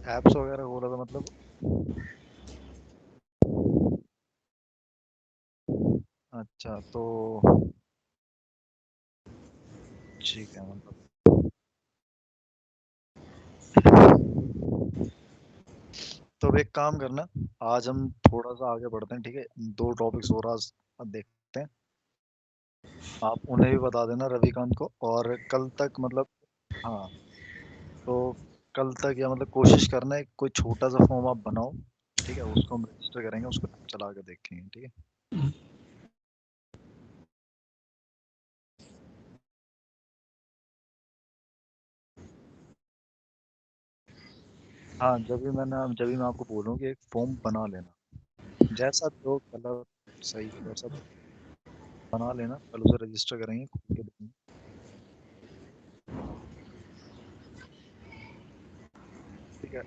Apps वगैरह बोला था मतलब। अच्छा तो ठीक है मतलब। तो अब एक काम करना, आज हम थोड़ा सा आगे बढ़ते हैं, ठीक है? दो टॉपिक्स और आज देखते हैं। आप उन्हें भी बता देना रविकांत को, और कल तक मतलब, हाँ, तो कल तक या मतलब कोशिश करना है कोई छोटा सा फॉर्म आप बनाओ, ठीक है? उसको हम रजिस्टर करेंगे, उसको चला के देखेंगे, ठीक है? हाँ, जब भी मैं आपको बोलूँ कि एक फॉर्म बना लेना, जैसा भी हो, कलर सही जैसा भी, बना लेना, कल उसे रजिस्टर करेंगे, खोल के देखेंगे। ठीक है।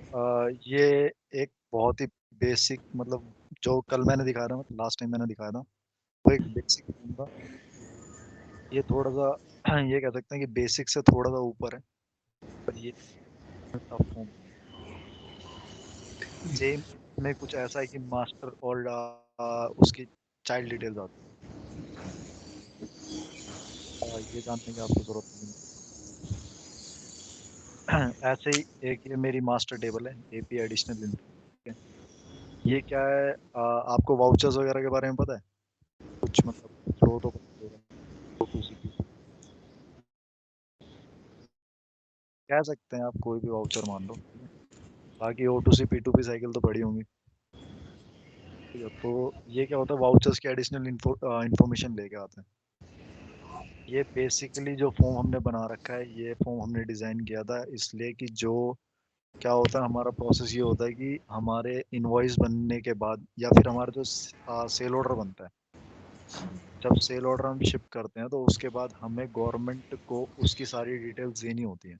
ये एक बहुत ही बेसिक मतलब, जो कल मैंने दिखाया था, मतलब लास्ट टाइम मैंने दिखाया था, वो एक बेसिक फॉर्म था। ये थोड़ा सा ये कह सकते हैं कि बेसिक से थोड़ा सा ऊपर है, पर ये टफ फॉर्म नहीं है। सेम में कुछ ऐसा है कि मास्टर और उसकी चाइल्ड डिटेल्स आती है, ये जानने की आपको जरूरत नहीं है। ऐसे ही एक ये मेरी मास्टर टेबल है, एपी एडिशनल इन्फो। ये क्या है, आपको वाउचर्स वगैरह के बारे में पता है कुछ? मतलब फ्लो तो पता होगा, O2C कह सकते हैं आप, कोई भी वाउचर मान लो, ठीक है? बाकी O2C P2P साइकिल तो बड़ी होंगी, ठीक है? तो ये क्या होता है, वाउचर्स की एडिशनल इंफॉर्मेशन लेके आते हैं। ये बेसिकली जो फॉर्म हमने बना रखा है, ये फॉर्म हमने डिजाइन किया था इसलिए कि जो क्या होता है, हमारा प्रोसेस ये होता है कि हमारे इनवॉइस बनने के बाद या फिर हमारा जो सेल ऑर्डर बनता है, जब सेल ऑर्डर हम शिप करते हैं तो उसके बाद हमें गवर्नमेंट को उसकी सारी डिटेल्स देनी होती है,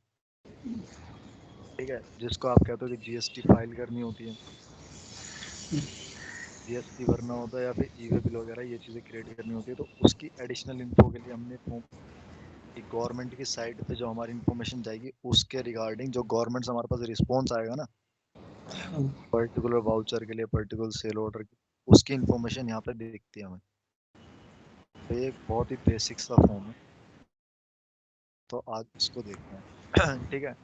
ठीक है? जिसको आप कहते हो कि जीएसटी फाइल करनी होती है, जीएसटी भरना होता है, या फिर ई वे बिल वगैरह ये चीज़ें क्रिएट करनी होती है। तो उसकी एडिशनल इन्फो के लिए हमने फॉर्म, कि गवर्नमेंट की साइट पे जो हमारी इन्फॉर्मेशन जाएगी उसके रिगार्डिंग जो गवर्नमेंट से हमारे पास रिस्पॉन्स आएगा ना, पर्टिकुलर वाउचर के लिए, पर्टिकुलर सेल ऑर्डर की, उसकी इन्फॉर्मेशन यहाँ पे दिखती है हमें। तो ये एक बहुत ही बेसिक सा फॉर्म है, तो आज इसको देखते हैं। ठीक है।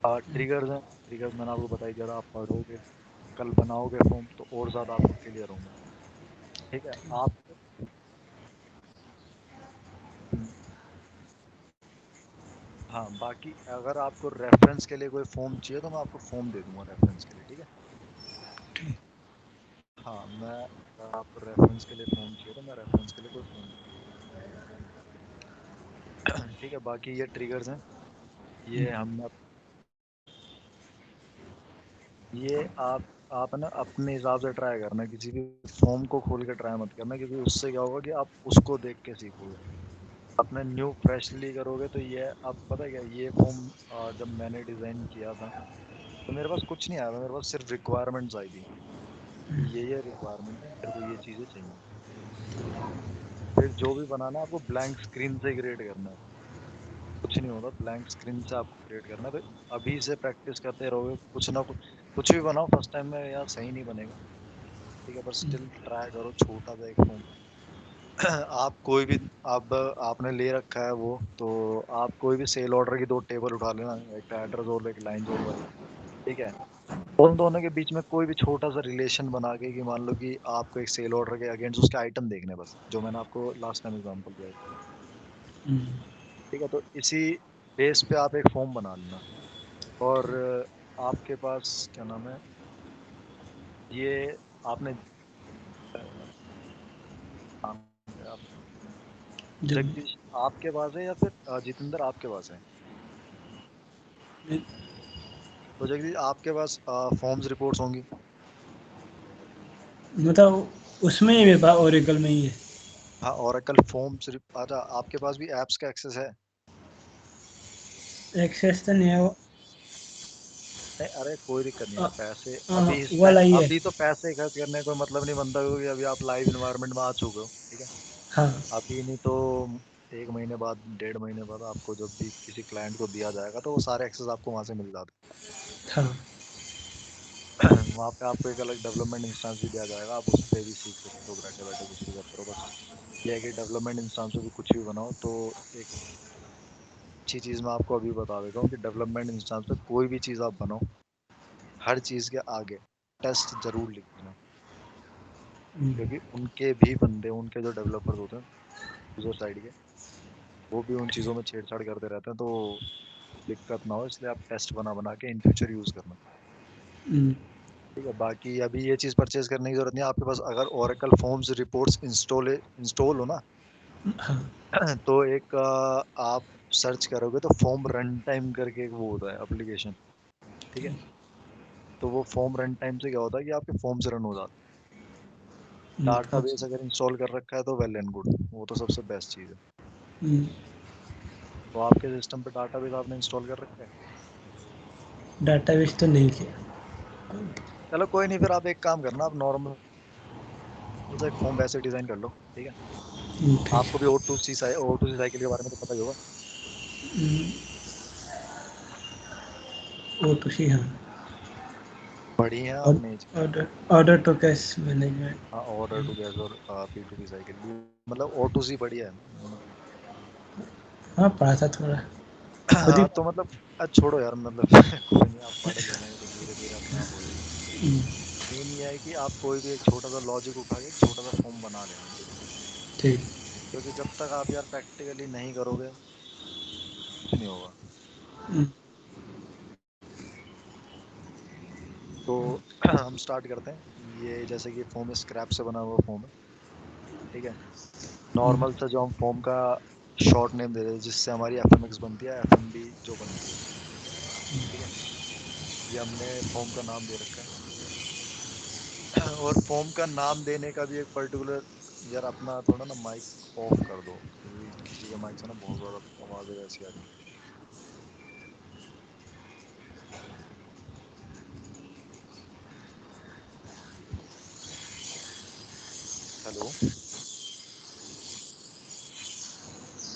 ट्रिगर्स हैं, ट्रिगर्स मैंने आपको बताई, जरा आप पढ़ोगे, कल बनाओगे फॉर्म, तो और ज़्यादा आपको क्लियर होंगे, ठीक है? आप, हाँ, बाकी अगर आपको रेफरेंस के लिए कोई फॉर्म चाहिए तो मैं आपको फॉर्म दे दूंगा रेफरेंस के लिए, ठीक है? हाँ, मैं, अगर आपको रेफरेंस के लिए फॉर्म चाहिए तो मैं रेफरेंस के लिए कोई फॉर्म दे दूंगा। ठीक है। बाकी ये ट्रिगर्स हैं, ये हमने ये आप ना अपने हिसाब से ट्राई करना, किसी भी फॉर्म को खोल के ट्राई मत करना, क्योंकि उससे क्या होगा कि आप उसको देख के सीखोगे। अपने न्यू फ्रेशली करोगे तो ये, आप पता है क्या, ये फॉर्म जब मैंने डिज़ाइन किया था तो मेरे पास कुछ नहीं आया था, मेरे पास सिर्फ रिक्वायरमेंट्स आई थी कि ये रिक्वायरमेंट है, मेरे को ये चीज़ें चाहिए। फिर जो भी बनाना है आपको ब्लैंक स्क्रीन से क्रिएट करना है, कुछ नहीं होगा, ब्लैंक स्क्रीन से आपको क्रिएट करना है। तो अभी से प्रैक्टिस करते रहोगे, कुछ ना कुछ, कुछ भी बनाओ, फर्स्ट टाइम में यार सही नहीं बनेगा, ठीक है? पर स्टिल ट्राई करो, छोटा सा एक फॉर्म। आप कोई भी, आप आपने ले रखा है वो, तो आप कोई भी सेल ऑर्डर की दो टेबल उठा लेना, एक एड्रेस और एक लाइन और वाली, ठीक है? उन दोनों के बीच में कोई भी छोटा सा रिलेशन बना के, कि मान लो कि आपको एक सेल ऑर्डर के अगेंस्ट उसके आइटम देखने हैं, बस जो मैंने आपको लास्ट टाइम एग्जांपल दिया था, ठीक है? तो इसी बेस पे आप एक फॉर्म बना लेना, और आपके पास क्या नाम है, ये आपने नाम क्या है आपका? जब जगदीश आपके पास है या फिर जितेंद्र आपके पास है? तो जगदीश आपके पास फॉर्म्स रिपोर्ट्स होंगी। मतलब उसमें ही मेरे पास ओरेकल में ही है। हाँ, ओरेकल फॉर्म्स, अच्छा, आपके पास भी एप्स का एक्सेस है? एक्सेस तो नहीं है वो। नहीं, अरे कोई दिक्कत नहीं है, पैसे अभी इस वो वाला टाइम, ही है। अभी तो पैसे खर्च करने का कोई मतलब नहीं बनता, क्योंकि अभी आप लाइव इन्वायरमेंट में आ चुके हो, ठीक है? हाँ अभी नहीं तो 1 महीने बाद, 1.5 महीने बाद आपको जब भी किसी क्लाइंट को दिया जाएगा तो वो सारे एक्सेस आपको वहां से मिल जाते हाँ वहाँ पे आपको एक अलग डेवलपमेंट इंस्टेंस भी दिया जाएगा, आप उस पे भी सीख सकते हो, बैठे बैठे कुछ भी करते रहो। बस ये है कि डेवलपमेंट इंस्टेंस पे भी कुछ भी बनाओ तो एक अच्छी चीज़ मैं आपको अभी बता देता हूँ कि डेवलपमेंट इंस्टेंस पे कोई भी चीज़ आप बनाओ, हर चीज़ के आगे टेस्ट जरूर लिख देना, क्योंकि उनके भी बंदे, उनके जो डेवलपर्स होते हैं यूजर साइड के, वो भी उन चीज़ों में छेड़छाड़ करते रहते हैं, तो दिक्कत ना हो इसलिए आप टेस्ट बना बना के इन फ्यूचर यूज़ करना। ठीक है, बाकी अभी ये चीज़ परचेज करने की जरूरत नहीं है आपके पास। अगर ओरेकल फॉर्म्स रिपोर्ट्स इंस्टॉल हो ना, हाँ तो एक आप सर्च करोगे तो फॉर्म रन टाइम करके एक वो होता है एप्लीकेशन। ठीक है, तो वो फॉर्म रन टाइम से क्या होता है कि आपके फॉर्म्स रन हो जाते हैं। डाटाबेस अगर इंस्टॉल कर रखा है तो वेल एंड गुड, वो तो सबसे बेस्ट चीज़ है। तो आपके सिस्टम पे डाटाबेस आपने इंस्टॉल कर रखा है? डाटाबेस तो नहीं किया। चलो कोई नहीं, फिर आप एक काम करना, आप नॉर्मल सा एक फॉर्म वैसे डिजाइन कर लो। ठीक है, ठीक आपको भी O2C साइकिल के बारे में तो पता ही होगा। ओ टू सी, हाँ। बढ़िया और आपने ये चीज़। ऑर्डर ऑर्डर टू कैश हाँ, ऑर्डर मैनेजमेंट। टू कैश और P2P साइकिल भी, मतलब O2C बढ़िया है। हाँ, पढ़ा था थोड़ा, खुद ही। हाँ तो मतलब छोड़ो यार, मतलब कोई नहीं, आप पढ़ लेना, ये तो धीरे धीरे अपने आप हो जाएगा। मेन ये है कि आप कोई भी एक छोटा सा लॉजिक उठा के एक छोटा सा फॉर्म बना लेना, ठीक है? ठीक। क्योंकि जब तक आप यार प्रैक्टिकली नहीं करोगे कुछ नहीं होगा। तो हम स्टार्ट करते हैं। ये जैसे कि फॉर्म स्क्रैप से बना हुआ फॉर्म है। ठीक है, नॉर्मल सा जो हम फॉर्म का शॉर्ट नेम दे देते हैं जिससे हमारी FMX बनती है, FMB जो बनती है। ठीक है, ये हमने फॉर्म का नाम दे रखा है। और फॉर्म का नाम देने का भी एक पर्टिकुलर, यार अपना थोड़ा ना माइक ऑफ कर दो, क्योंकि किसी के माइक से ना बहुत ज़्यादा आवाज़ें ऐसी आ रही हैं। हेलो,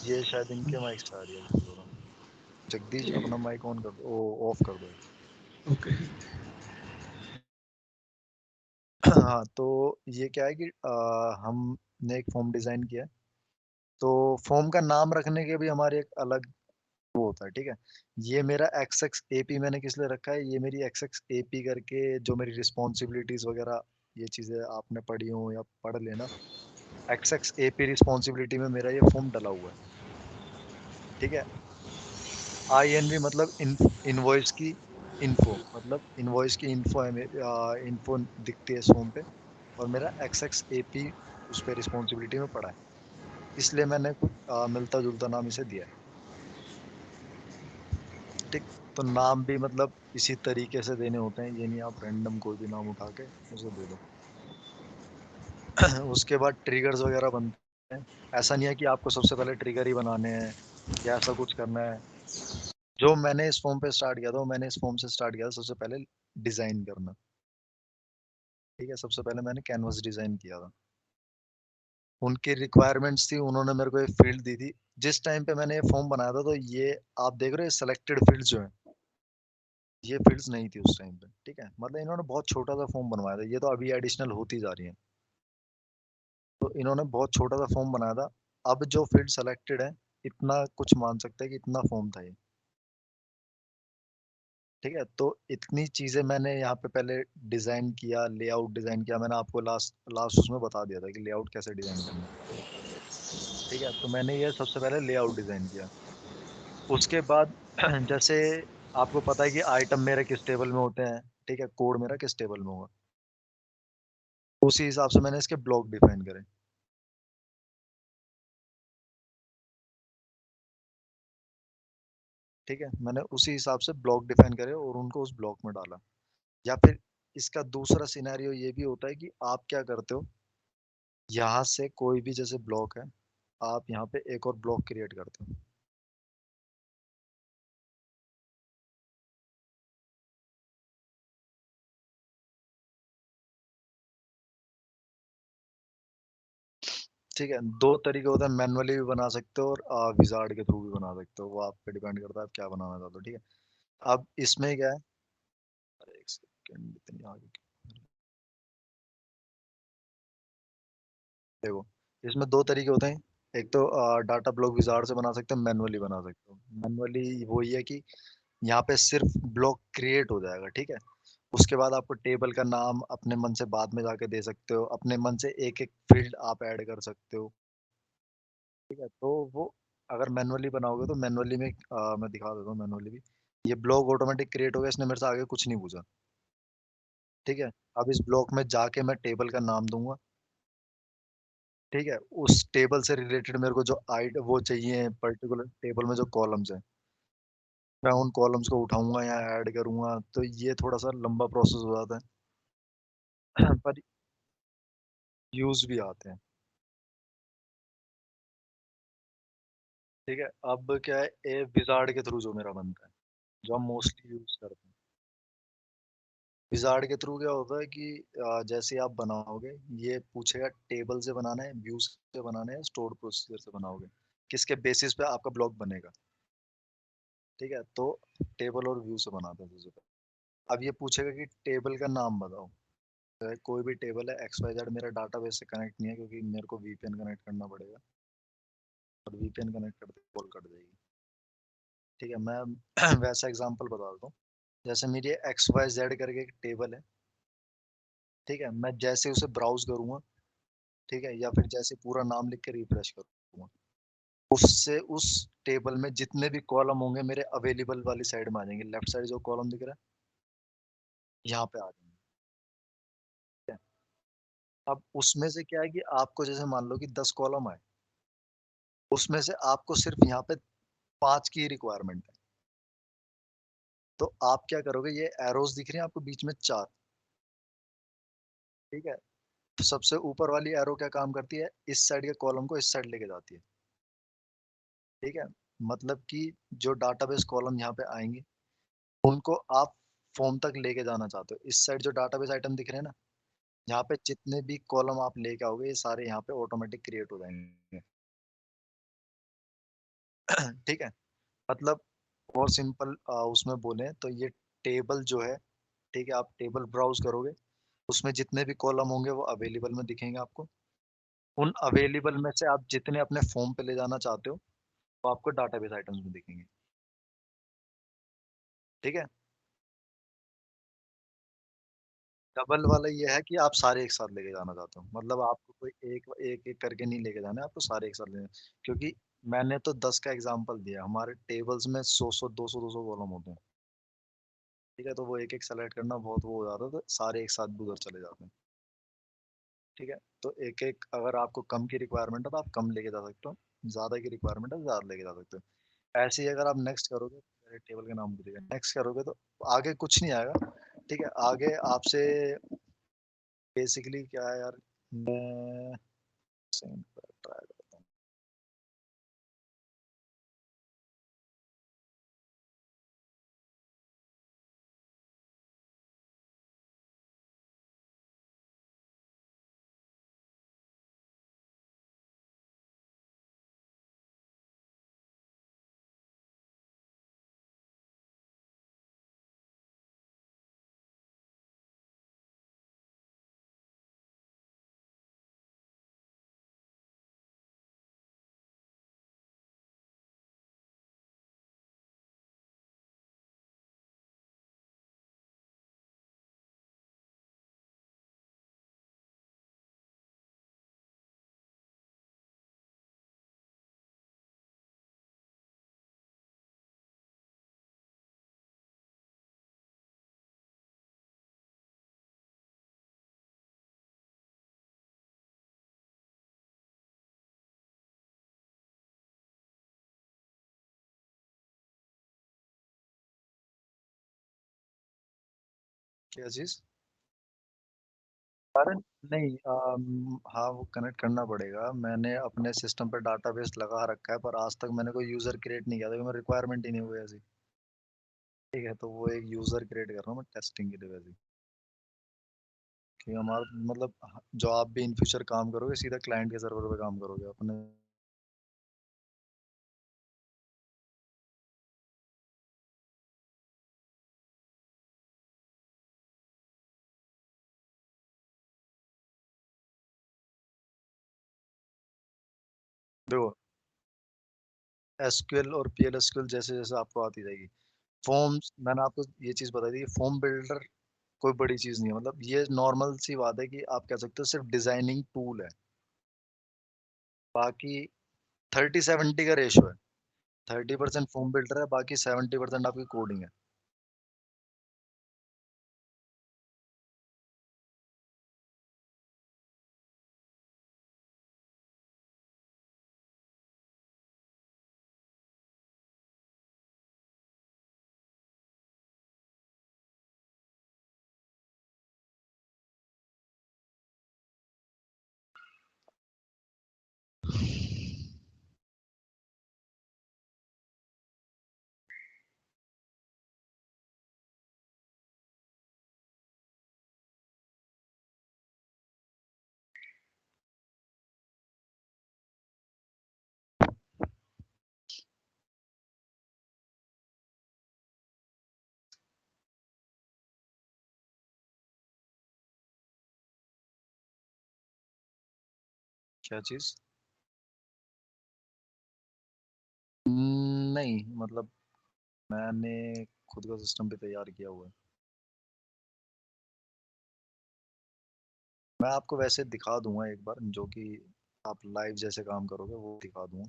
ये शायद इनके माइक से आ रही है थोड़ा। जगदीश अपना माइक ऑन कर दो, ओ ऑफ कर दो। ओके। हाँ तो ये क्या है कि हमने एक फॉर्म डिज़ाइन किया है, तो फॉर्म का नाम रखने के भी हमारे एक अलग वो होता है। ठीक है, ये मेरा XXAP मैंने किस लिए रखा है, ये मेरी XXAP करके जो मेरी रिस्पॉन्सिबिलिटीज वगैरह, ये चीज़ें आपने पढ़ी हो या पढ़ लेना। XXAP रिस्पॉन्सिबिलिटी में मेरा ये फॉर्म डला हुआ है। ठीक है, INV मतलब इनवॉइस की इन्फो, मतलब इनवॉइस की इन्फो है, इन्फो दिखती है इस फॉर्म पे, और मेरा XXAP उस पे रिस्पॉन्सिबिलिटी में पड़ा है, इसलिए मैंने कुछ मिलता जुलता नाम इसे दिया है। ठीक, तो नाम भी मतलब इसी तरीके से देने होते हैं, ये नहीं आप रैंडम कोई भी नाम उठा के उसे दे दो। उसके बाद ट्रिगर्स वगैरह बनते हैं। ऐसा नहीं है कि आपको सबसे पहले ट्रिगर ही बनाने हैं या ऐसा कुछ करना है। जो मैंने इस फॉर्म पे स्टार्ट किया था, मैंने इस फॉर्म से स्टार्ट किया था सबसे पहले डिजाइन करना। ठीक है, सबसे पहले मैंने कैनवस डिजाइन किया था। उनकी रिक्वायरमेंट्स थी, उन्होंने मेरे को एक फील्ड दी थी। जिस टाइम पे मैंने ये फॉर्म बनाया था, तो ये आप देख रहे हो सिलेक्टेड फील्ड्स जो है, ये फील्ड्स नहीं थी उस टाइम पे। ठीक है, मतलब इन्होंने बहुत छोटा सा फॉर्म बनवाया था, ये तो अभी एडिशनल होती जा रही है। तो इन्होंने बहुत छोटा सा फॉर्म बनाया था। अब जो फील्ड सेलेक्टेड है, इतना कुछ मान सकते हैं कि इतना फॉर्म था ये। ठीक है, तो इतनी चीजें मैंने यहाँ पे पहले डिजाइन किया, लेआउट डिजाइन किया। मैंने आपको लास्ट लास्ट उसमें बता दिया था कि लेआउट कैसे डिजाइन करना है। ठीक है, तो मैंने ये सबसे पहले लेआउट डिजाइन किया। उसके बाद जैसे आपको पता है कि आइटम मेरे किस टेबल में होते हैं, ठीक है, कोड मेरा किस टेबल में होगा, उसी हिसाब से मैंने इसके ब्लॉक डिफाइन करे। ठीक है, मैंने उसी हिसाब से ब्लॉक डिफाइन करे और उनको उस ब्लॉक में डाला। या फिर इसका दूसरा सिनेरियो ये भी होता है कि आप क्या करते हो, यहाँ से कोई भी जैसे ब्लॉक है, आप यहाँ पे एक और ब्लॉक क्रिएट करते हो। ठीक है, दो तरीके होते हैं, मैनुअली भी बना सकते हो और विजार्ड के थ्रू भी बना सकते हो, वो आप पे डिपेंड करता है आप क्या बनाना चाहते हो। ठीक है, अब इसमें क्या है, अरे एक सेकंड, इतनी आगे देखो, इसमें 2 तरीके होते हैं। एक तो डाटा ब्लॉक विज़ार्ड से बना सकते हो, मैनुअली बना सकते हो। मैनुअली वो ये है कि यहाँ पे सिर्फ़ ब्लॉक क्रिएट हो जाएगा, ठीक है? उसके बाद आपको टेबल का नाम अपने मन से बाद में जाके दे सकते हो। अपने मन से एक-एक फ़ील्ड आप ऐड कर सकते हो, ठीक है? तो वो अगर मैनुअली बनाओगे तो मैनुअली में मैं दिखा देता हूँ मैनुअली भी। ये ब्लॉक ऑटोमैटिक क्रिएट हो गया, इसने मेरे से आगे कुछ नहीं पूछा, ठीक है? अब इस ब्लॉक में जाके मैं टेबल का नाम दूँगा, ठीक है? उस टेबल से रिलेटेड मेरे को जो वो चाहिए पर्टिकुलर टेबल में जो कॉलम्स हैं, मैं उन कॉलम्स को उठाऊँगा या ऐड करूँगा, तो ये थोड़ा-सा लंबा प्रोसेस हो जाता है। पर यूज़ भी आते हैं, ठीक है? अब क्या है विज़ार्ड के थ्रू जो मेरा बनता है, जो हम मोस्टली यूज़ करते हैं। विज़ार्ड के थ्रू क्या होता है कि जैसे आप बनाओगे, ये पूछेगा टेबल से बनाना है, व्यूज़ से बनाना है, स्टोर्ड प्रोसीजर से बनाओगे। किसके बेसिस पे आपका ब्लॉक बनेगा, ठीक है? तो टेबल और व्यू से बनाते हैं सबसे पहले। अब ये पूछेगा कि टेबल का नाम बताओ। कोई भी टेबल है XYZ मेरा डाटाबेस से कनेक्ट नहीं है क्योंकि मेरे को VPN कनेक्ट करना पड़ेगा और VPN कनेक्ट करते ही कॉल कट जाएगी। ठीक है, मैं वैसा एग्ज़ाम्पल बता देता हूँ। जैसे मेरी XYZ करके एक टेबल है, ठीक है? मैं जैसे उसे ब्राउज़ करूँगा, ठीक है? या फिर जैसे पूरा नाम लिख के रिफ्रेश करूँगा, उससे उस टेबल में जितने भी कॉलम होंगे मेरे अवेलेबल वाली साइड में आ जाएँगे। लेफ्ट साइड जो कॉलम दिख रहा है, यहाँ पे आ जाएँगे, ठीक है? अब उसमें से क्या है कि आपको जैसे मान लो कि 10 कॉलम आए, उसमें से आपको सिर्फ़ यहाँ पे 5 की रिक्वायरमेंट है। तो आप क्या करोगे ये एरोज़ दिख रही हैं आपको बीच में 4, ठीक है? तो सबसे ऊपर वाली एरो क्या काम करती है, इस साइड के कॉलम को इस साइड लेके जाती है, ठीक है? मतलब कि जो डाटाबेस कॉलम यहाँ पे आएँगे, उनको आप फ़ॉर्म तक लेके जाना चाहते हो। इस साइड जो डाटाबेस आइटम दिख रहे हैं ना, यहाँ पे जितने भी कॉलम आप लेके आओगे, ये सारे यहाँ पे ऑटोमैटिक क्रिएट हो जाएँगे, ठीक है? मतलब और सिंपल उसमें बोलें तो ये टेबल जो है, ठीक है? आप टेबल ब्राउज़ करोगे, उसमें जितने भी कॉलम होंगे वो अवेलेबल में दिखेंगे आपको। उन अवेलेबल में से आप जितने अपने फ़ॉर्म पे ले जाना चाहते हो, वो आपको डाटाबेस आइटम्स में दिखेंगे, ठीक है? डबल वाला ये है कि आप सारे एक साथ लेके जाना चाहते हो, मतलब आपको कोई एक-एक करके नहीं लेके जाना है, आपको सारे एक साथ लेने हैं। क्योंकि मैंने तो 10 का एग्ज़ाम्पल दिया, हमारे टेबल्स में 100-100, 200-200 कॉलम होते हैं, ठीक है? तो वो एक-एक सेलेक्ट करना बहुत वो हो जाता है, तो सारे एक साथ उधर चले जाते हैं, ठीक है? तो एक-एक अगर आपको कम की रिक्वायरमेंट है, तो आप कम लेके जा सकते हो, ज़्यादा की रिक्वायरमेंट है, तो ज़्यादा लेके जा सकते हो। ऐसे ही अगर आप नेक्स्ट करोगे, मेरे टेबल का नाम भूल गया, नेक्स्ट करोगे तो आगे कुछ नहीं आएगा, ठीक है? आगे आपसे बेसिकली क्या है यार, मैं सेंड पर ट्राई करता हूँ। क्या चीज़? अरे नहीं हाँ, वो कनेक्ट करना पड़ेगा। मैंने अपने सिस्टम पे डाटाबेस लगा रखा है, पर आज तक मैंने कोई यूज़र क्रिएट नहीं किया था, क्योंकि मेरी रिक्वायरमेंट ही नहीं हुई ऐसी। ठीक है, तो वो एक यूज़र क्रिएट कर रहा हूँ मैं टेस्टिंग के लिए वैसे। कि हमारा मतलब जो आप भी इन फ्यूचर काम करोगे, सीधा क्लाइंट के सर्वर पे काम करोगे अपने देखो, एसक्यूएल और पीएल जैसे जैसे आपको आती जाएगी, फॉर्म्स मैंने आपको ये चीज बताई थी, फॉर्म बिल्डर कोई बड़ी चीज नहीं है, मतलब ये नॉर्मल सी बात है कि आप कह सकते हो सिर्फ डिजाइनिंग टूल है। बाकी 30-70 का रेशो है। 30% फॉर्म बिल्डर है, बाकी 70% आपकी कोडिंग है। क्या चीज? नहीं, मतलब मैंने खुद का सिस्टम भी तैयार किया हुआ है। मैं आपको वैसे दिखा दूंगा एक बार, जो कि आप लाइव जैसे काम करोगे वो दिखा दूंगा।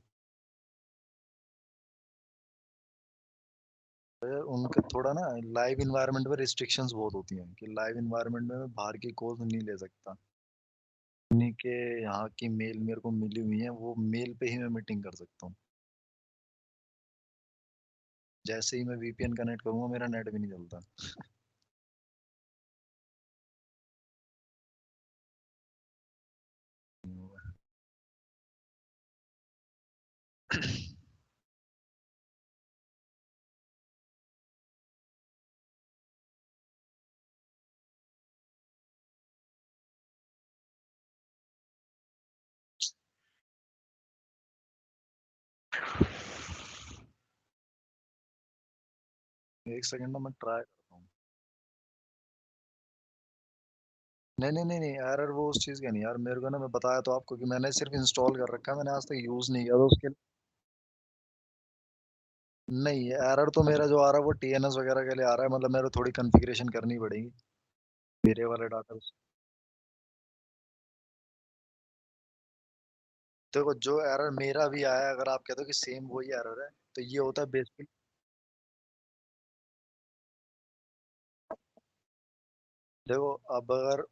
उनके थोड़ा ना लाइव इन्वायरमेंट में रिस्ट्रिक्शंस बहुत होती हैं, कि लाइव इन्वायरमेंट में मैं बाहर की कॉल नहीं ले सकता। उन्हीं के यहाँ की मेल मेरे को मिली हुई है, वो मेल पे ही मैं मीटिंग कर सकता हूँ। जैसे ही मैं वीपीएन कनेक्ट करूंगा मेरा नेट भी नहीं चलता। एक सेकंड ना, मैं ट्राई करता हूँ। नहीं नहीं नहीं नहीं, एरर वो उस चीज का नहीं यार, मेरे को ना, मैं बताया तो आपको कि मैंने सिर्फ इंस्टॉल कर रखा है, मैंने आज तक यूज नहीं किया, तो उसके नहीं, एरर तो मेरा जो आ रहा है वो टीएनएस वगैरह के लिए आ रहा है, मतलब मेरे को थोड़ी कॉन्फ़िगरेशन करनी पड़ेगी मेरे वाले डाटा। देखो, जो एरर मेरा भी आया है, अगर आप कहते हो कि सेम वही एरर है, तो ये होता है बेसिकली। देखो, अब अगर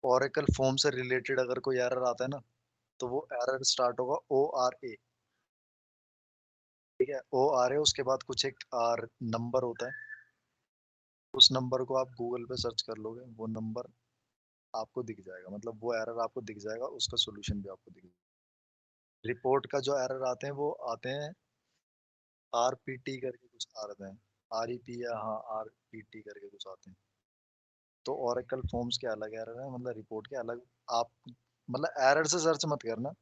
ओरेकल फॉर्म से रिलेटेड अगर कोई एरर आता है ना, तो वो एरर स्टार्ट होगा ORA। ठीक है, ORA, उसके बाद कुछ एक आर नंबर होता है। उस नंबर को आप गूगल पे सर्च कर लोगे, वो नंबर आपको दिख जाएगा, मतलब वो एरर आपको दिख जाएगा, उसका सोल्यूशन भी आपको दिख जाएगा। रिपोर्ट का जो एरर आते हैं वो आते हैं RPT करके कुछ आ रहे हैं। REP या हाँ RPT करके कुछ आते हैं। तो ओरेकल फॉर्म्स के अलग एरर है, मतलब रिपोर्ट के अलग। आप मतलब एरर से सर्च मत करना,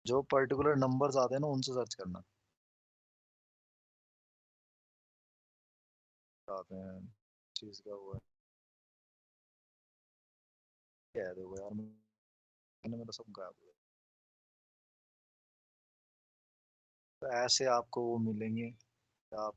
जो पर्टिकुलर नंबर्स आते हैं ना उनसे सर्च करना। आते हैं चीज का वो है। क्या है, देखो यार, मैंने मेरा सब गायब हो गया। तो ऐसे आपको वो मिलेंगे, आप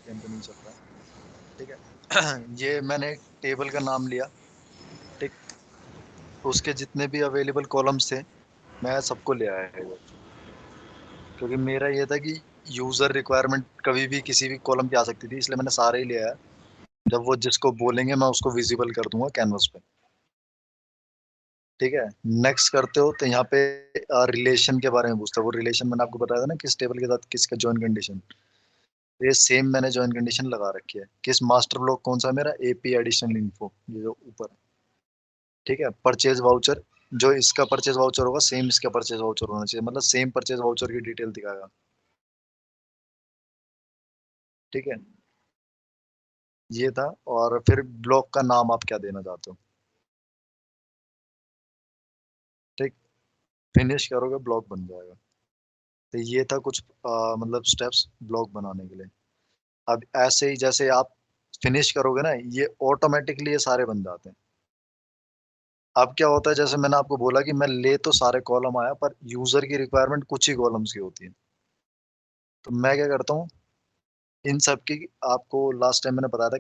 गेम पे नहीं चल रहा है, ठीक है। ये मैंने टेबल का नाम लिया, ठीक, उसके जितने भी अवेलेबल कॉलम्स थे मैं सबको ले आया है वो, क्योंकि मेरा ये था कि यूजर रिक्वायरमेंट कभी भी किसी भी कॉलम पे आ सकती थी, इसलिए मैंने सारे ही ले आया। जब वो जिसको बोलेंगे मैं उसको विजिबल कर दूंगा कैनवस पे, ठीक है। नेक्स्ट करते हो तो यहाँ पे रिलेशन के बारे में पूछता है। वो रिलेशन मैंने आपको बताया था ना, किस टेबल के साथ किसका जॉइन कंडीशन, ये सेम मैंने जॉइन कंडीशन लगा रखी है। किस मास्टर ब्लॉक कौन सा है मेरा, एपी एडिशनल इन्फो, ये जो ऊपर है, ठीक है। परचेज वाउचर, जो इसका परचेज वाउचर होगा सेम इसका परचेज वाउचर होना चाहिए, मतलब सेम परचेज वाउचर की डिटेल दिखाएगा, ठीक है। ये था। और फिर ब्लॉक का नाम आप क्या देना चाहते हो, ठीक, फिनिश करोगे ब्लॉक बन जाएगा। तो ये था कुछ मतलब स्टेप्स ब्लॉक बनाने के लिए। अब ऐसे ही जैसे आप फिनिश करोगे ना, ये ऑटोमेटिकली ये सारे बन जाते हैं। अब क्या होता है, जैसे मैंने आपको बोला कि मैं ले तो सारे कॉलम आया, पर यूजर की रिक्वायरमेंट कुछ ही कॉलम्स की होती है। तो मैं क्या करता हूँ, इन सब की आपको लास्ट टाइम मैंने बताया था,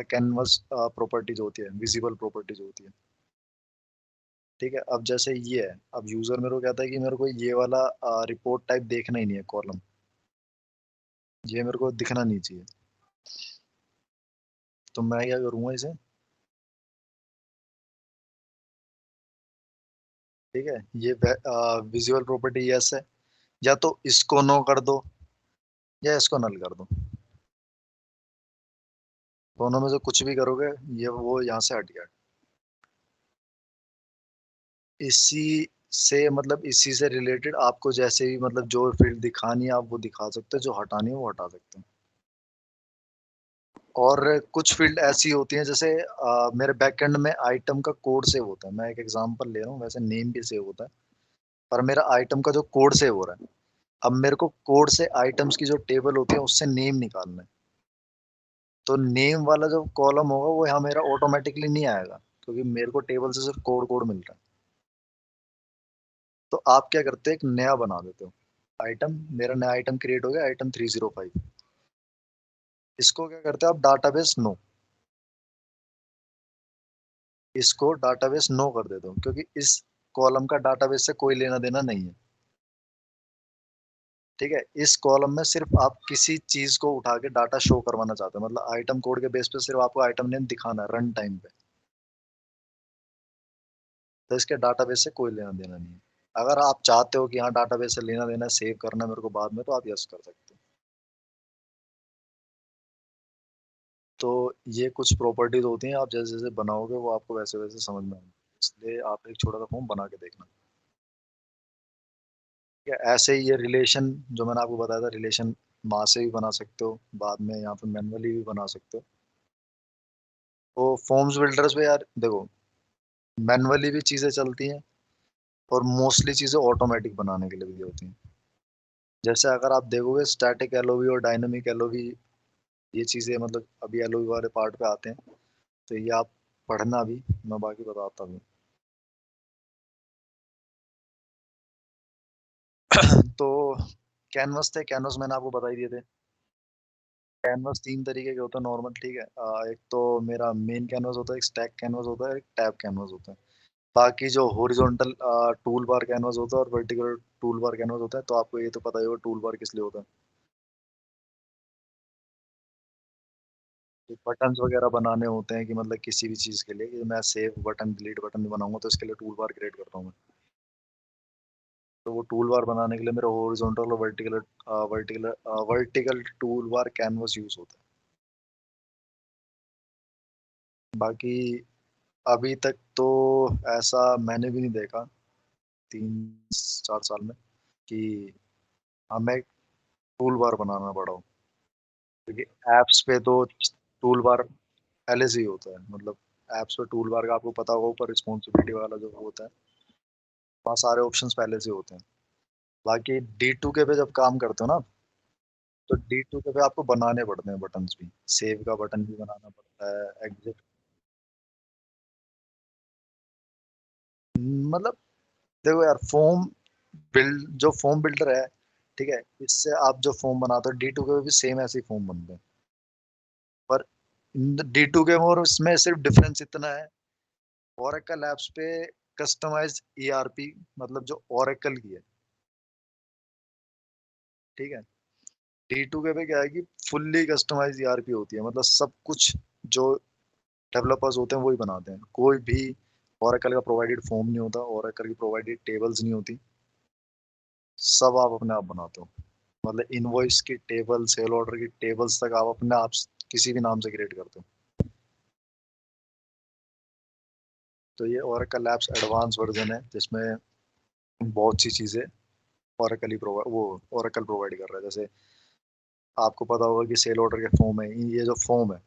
कैनवस प्रॉपर्टीज होती है, विजिबल प्रॉपर्टीज होती है, ठीक है। अब जैसे ये है, अब यूजर मेरे को कहता है कि मेरे को ये वाला रिपोर्ट टाइप देखना ही नहीं है कॉलम, ये मेरे को दिखना नहीं चाहिए। तो मैं क्या करूंगा इसे, ठीक है, ये विजुअल प्रॉपर्टी यस है, या तो इसको नो कर दो या इसको नल कर दो, दोनों में से कुछ भी करोगे ये वो यहाँ से हट गया। इसी से मतलब इसी से रिलेटेड आपको जैसे भी मतलब जो फील्ड दिखानी है आप वो दिखा सकते हो, जो हटानी है वो हटा सकते हो। और कुछ फील्ड ऐसी होती हैं, जैसे मेरे बैकएंड में आइटम का कोड सेव होता है, मैं एक एग्जांपल ले रहा हूँ, वैसे नेम भी सेव होता है, पर मेरा आइटम का जो कोड सेव हो रहा है, अब मेरे को कोड से आइटम्स की जो टेबल होती है उससे नेम निकालना है। तो नेम वाला जो कॉलम होगा वो यहाँ मेरा ऑटोमेटिकली नहीं आएगा, क्योंकि मेरे को टेबल से सिर्फ कोड कोड मिल रहा है। तो आप क्या करते हो, एक नया बना देते हो आइटम, मेरा नया आइटम क्रिएट हो गया, आइटम 305। इसको क्या करते हो आप, डाटाबेस नो, इसको डाटाबेस नो कर देते हो, क्योंकि इस कॉलम का डाटाबेस से कोई लेना देना नहीं है, ठीक है। इस कॉलम में सिर्फ आप किसी चीज को उठा के डाटा शो करवाना चाहते हो, मतलब आइटम कोड के बेस पे सिर्फ आपको आइटम नेम दिखाना है रन टाइम पे। तो इसके डाटाबेस से कोई लेना देना नहीं है। अगर आप चाहते हो कि हाँ डाटाबेस से लेना देना सेव करना है मेरे को बाद में, तो आप यस कर सकते हो। तो ये कुछ प्रॉपर्टीज होती हैं, आप जैसे जैसे बनाओगे वो आपको वैसे वैसे समझ में आएंगे, इसलिए आप एक छोटा सा फॉर्म बना के देखना, ठीक है। ऐसे ही ये रिलेशन जो मैंने आपको बताया था, रिलेशन माँ से भी बना सकते हो, बाद में यहाँ पे मैनुअली भी बना सकते हो। तो फॉर्म्स बिल्डर्स पे यार देखो, मैनुअली भी चीज़ें चलती हैं और मोस्टली चीज़ें ऑटोमेटिक बनाने के लिए भी होती हैं। जैसे अगर आप देखोगे स्टैटिक एलओवी और डायनामिक एलओवी, ये चीज़ें मतलब अभी एलओवी वाले पार्ट पे आते हैं, तो ये आप पढ़ना भी, मैं बाकी बताता हूँ। तो कैनवस थे, कैनवस मैंने आपको बता ही दिए थे। कैनवस तीन तरीके के होते हैं नॉर्मल, ठीक है। एक तो मेरा मेन कैनवस होता है, एक स्टैक कैनवस होता है, एक टैब कैनवस होता है। बाकी जो हॉरिजॉन्टल टूल बार कैनवस होता है और वर्टिकल टूल बार कैनवस होता है, तो आपको ये तो पता ही होगा टूल बार किस लिए होता है। बटन्स वगैरह बनाने होते हैं कि मतलब किसी भी चीज़ के लिए, कि मैं सेव बटन डिलीट बटन भी बनाऊंगा तो इसके लिए टूल बार क्रिएट करता हूँ मैं। तो वो टूल बार बनाने के लिए मेरा हॉरिजॉन्टल और vertical vertical tool bar canvas use होता है। बाकी अभी तक तो ऐसा मैंने भी नहीं देखा 3-4 साल में कि हमें टूल बार बनाना पड़ा हो, क्योंकि एप्स पे तो टूल बार पहले से ही होता है, मतलब एप्स पे टूल बार का आपको पता होगा, ऊपर रिस्पॉन्सिबिलिटी वाला जो होता है, वहाँ सारे ऑप्शंस पहले से होते हैं। बाकी D2 के पे जब काम करते हो ना, तो D2 के पे आपको बनाने पड़ते हैं बटन्स भी, सेव का बटन भी बनाना पड़ता है, एग्जिट, मतलब देखो यार, फॉर्म बिल्ड जो फॉर्म बिल्डर है, ठीक है, इससे आप जो फॉर्म बनाते हो D2 के पे भी सेम ऐसे ही फॉर्म बनते हैं। पर D2 के और इसमें सिर्फ डिफरेंस इतना है, ओरेकल ऐप्स पे कस्टमाइज्ड ईआरपी मतलब जो ओरेकल की है, ठीक है? D2 के पे क्या है कि फुल्ली कस्टमाइज्ड ईआरपी होती है, मतलब सब कुछ जो डेवलपर्स होते हैं वही बनाते हैं। कोई भी ओरेकल का प्रोवाइडेड फॉर्म नहीं होता, ओरेकल की प्रोवाइडेड टेबल्स नहीं होती, सब आप अपने आप बनाते हो। मतलब इनवॉइस की टेबल, सेल ऑर्डर की टेबल्स तक आप अपने आप किसी भी नाम से क्रिएट करते हो। तो ये ओरेकल ऐप्स एडवांस वर्जन है जिसमें बहुत सी चीजें ओरेकल ही प्रोवाइड वो ओरेकल प्रोवाइड कर रहा है। जैसे आपको पता होगा कि सेल ऑर्डर के फॉर्म है, ये जो फॉर्म है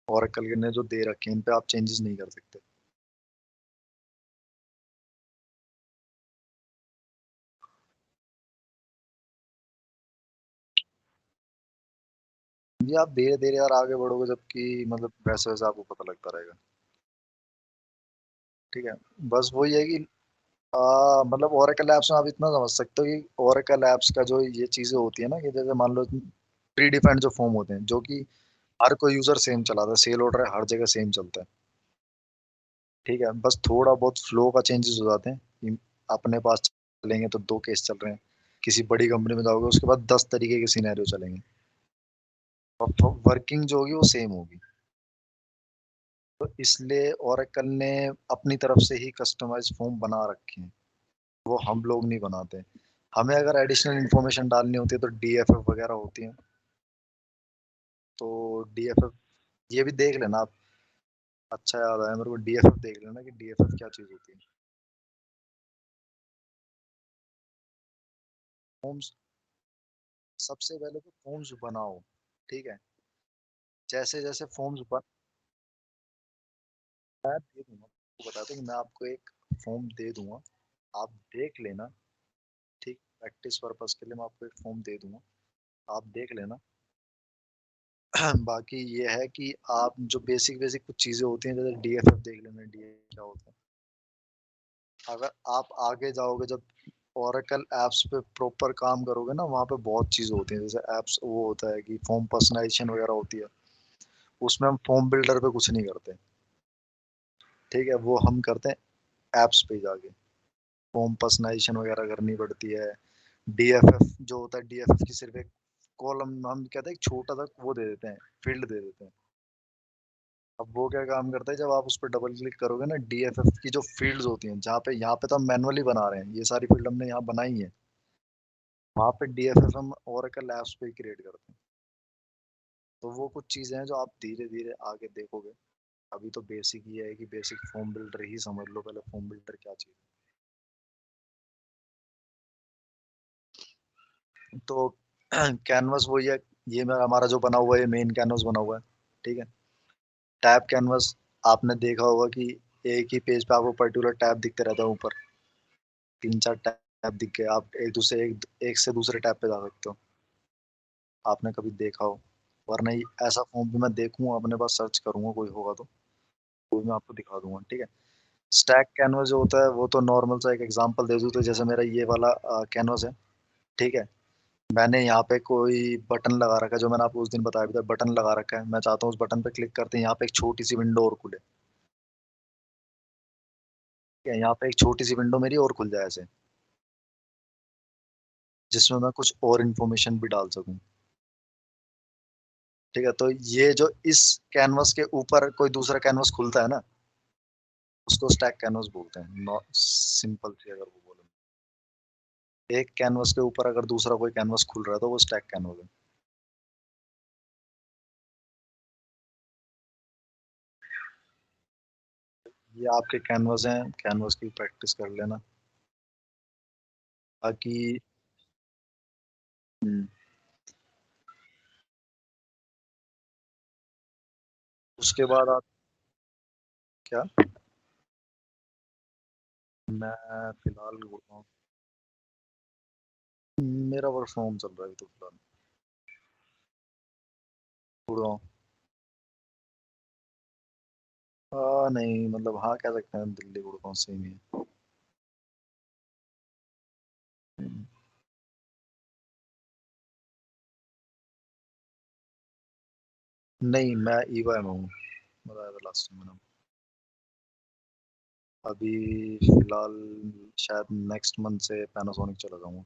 ओरेकल ने जो दे रखे हैं इन पे आप चेंजेस नहीं कर सकते। ये आप धीरे धीरे यार आगे बढ़ोगे जबकि मतलब वैसे वैसे आपको पता लगता रहेगा। ठीक है, बस वही है कि मतलब ओरेकल ऐप्स में आप इतना समझ सकते हो कि ओरेकल ऐप्स का जो ये चीजें होती है ना कि जैसे मान लो प्री डिफाइंड जो फॉर्म होते हैं जो कि हर कोई यूजर सेम चलाता है, सेल ऑर्डर है हर जगह सेम चलता है। ठीक है, बस थोड़ा बहुत फ्लो का चेंजेस हो जाते हैं कि अपने पास चलेंगे तो दो केस चल रहे हैं, किसी बड़ी कंपनी में जाओगे उसके बाद 10 तरीके के सिनेरियो चलेंगे, और वर्किंग जो होगी वो सेम होगी। तो इसलिए ओरेकल ने अपनी तरफ से ही कस्टमाइज फॉर्म बना रखे हैं, वो हम लोग नहीं बनाते। हमें अगर एडिशनल इन्फॉर्मेशन डालनी होती है तो डीएफएफ वगैरह होती है, तो डीएफएफ ये भी देख लेना आप। अच्छा याद आया मेरे को, डीएफएफ देख लेना कि डीएफएफ क्या चीज होती है। फॉर्म्स, सबसे पहले तो फॉर्म्स बनाओ, ठीक है? जैसे जैसे फॉर्म्स बन, मैं दे दूंगा, आपको बताता हूँ कि मैं आपको एक फॉर्म दे दूंगा, आप देख लेना, ठीक? प्रैक्टिस पर्पस के लिए मैं आपको एक फॉर्म दे दूंगा, आप देख लेना। बाकी ये है कि आप जो बेसिक बेसिक कुछ चीजें होती हैं जैसे डीएफएफ देख लेना, डीएफ क्या होता है। अगर आप आगे जाओगे जब ओरेकल ऐप्स पे प्रॉपर काम करोगे ना, वहाँ पे बहुत चीजें होती हैं, जैसे ऐप्स वो होता है कि फॉर्म पर्सनलाइजेशन वगैरह होती है, उसमें हम फॉर्म बिल्डर पे कुछ नहीं करते। ठीक है, वो हम करते हैं ऐप्स पे जाके, फॉर्म पर्सनलाइजेशन वगैरह करनी पड़ती है। डीएफएफ जो होता है, डीएफएफ की सिर्फ एक कॉलम हम कहते हैं एक छोटा सा वो दे देते हैं, फील्ड दे देते हैं। अब वो क्या काम करता है, जब आप उस पर डबल क्लिक करोगे ना, डीएफएफ की जो फील्ड्स होती हैं जहाँ पे, यहाँ पे तो हम मैनुअली बना रहे हैं, ये सारी फील्ड हमने यहाँ बनाई है, वहाँ पे डीएफएफ हम ओरेकल ऐप्स पे क्रिएट करते हैं। तो वो कुछ चीजें हैं जो आप धीरे धीरे आगे देखोगे। अभी तो बेसिक ये है कि बेसिक फॉर्म बिल्डर ही समझ लो पहले, फॉर्म बिल्डर क्या चीज है। तो कैनवस वही है, ये मेरा हमारा जो बना हुआ है मेन कैनवस बना हुआ है, ठीक है? टैब कैनवस, आपने देखा होगा कि एक ही पेज पे आपको पर्टिकुलर टैब दिखते रहता है ऊपर, 3 4 टैब दिख गए, आप एक से दूसरे टैब पे जा सकते हो, आपने कभी देखा हो। वरना ऐसा फॉर्म भी मैं देखूंगा अपने पास, सर्च करूंगा कोई होगा तो वो भी मैं आपको दिखा दूंगा, ठीक है? स्टैक कैनवस जो होता है वो तो नॉर्मल सा एक एग्जांपल दे दूं तो जैसे मेरा ये वाला कैनवस है, ठीक है? मैंने यहाँ पे कोई बटन लगा रखा है, जो मैंने आपको उस दिन बताया भी था, बटन लगा रखा है, मैं चाहता हूँ उस बटन पे क्लिक करते हैं यहाँ पे एक छोटी सी विंडो और खुले, ठीक है? यहाँ पे एक छोटी सी विंडो मेरी और खुल जाए ऐसे, जिसमें मैं कुछ और इन्फॉर्मेशन भी डाल सकूं। ठीक है, तो ये जो इस कैनवस के ऊपर कोई दूसरा कैनवस खुलता है ना, उसको स्टैक कैनवस बोलते हैं। सिंपल सी अगर वो बोले, एक कैनवस के ऊपर अगर दूसरा कोई कैनवस खुल रहा है तो वो स्टैक कैनवस है। ये आपके कैनवस हैं, कैनवस की प्रैक्टिस कर लेना। बाकी हम्म, उसके बाद आप क्या, मैं फिलहाल गुड़गांव, मेरा वर्क फ्रॉम होम चल रहा है अभी तो फिलहाल, गुड़गांव। नहीं मतलब हाँ कह सकते हैं, दिल्ली गुड़गांव सेम ही है। हम्म, नहीं, मैं ईवा में हूँ, बताया था लास्ट टाइम मैंने। अभी फिलहाल शायद नेक्स्ट मंथ से पैनासोनिक चला जाऊंगा।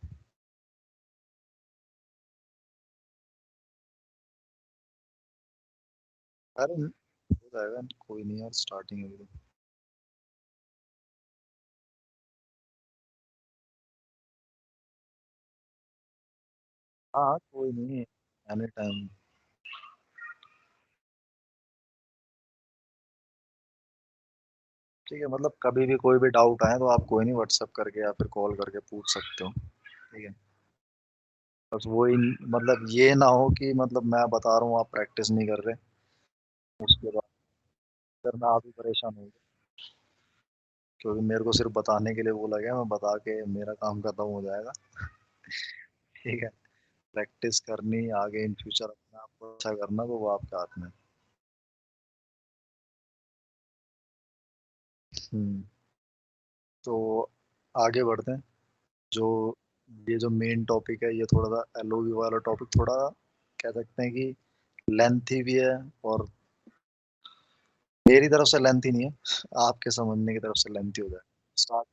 अरे हो जाएगा, कोई नहीं यार, स्टार्टिंग है अभी तो। हाँ कोई नहीं, एनी टाइम। ठीक है, मतलब कभी भी कोई भी डाउट आए तो आप कोई नहीं, व्हाट्सअप करके या फिर कॉल करके पूछ सकते हो। ठीक है। बस वही, मतलब ये ना हो कि मतलब मैं बता रहा हूँ आप प्रैक्टिस नहीं कर रहे, उसके बाद फिर मैं आप ही परेशान हो, क्योंकि मेरे को सिर्फ बताने के लिए बोला गया, मैं बता के मेरा काम खत्म हो जाएगा। ठीक है। प्रैक्टिस करनी आगे इन फ्यूचर अपने आप को अच्छा करना, तो वो आपके हाथ में है। हम्म। तो आगे बढ़ते हैं। जो ये जो मेन टॉपिक है, ये थोड़ा सा एलओवी वाला टॉपिक, थोड़ा कह सकते हैं कि लेंथी भी है, और मेरी तरफ से लेंथी नहीं है, आपके समझने की तरफ से लेंथी हो जाए। स्टार्ट।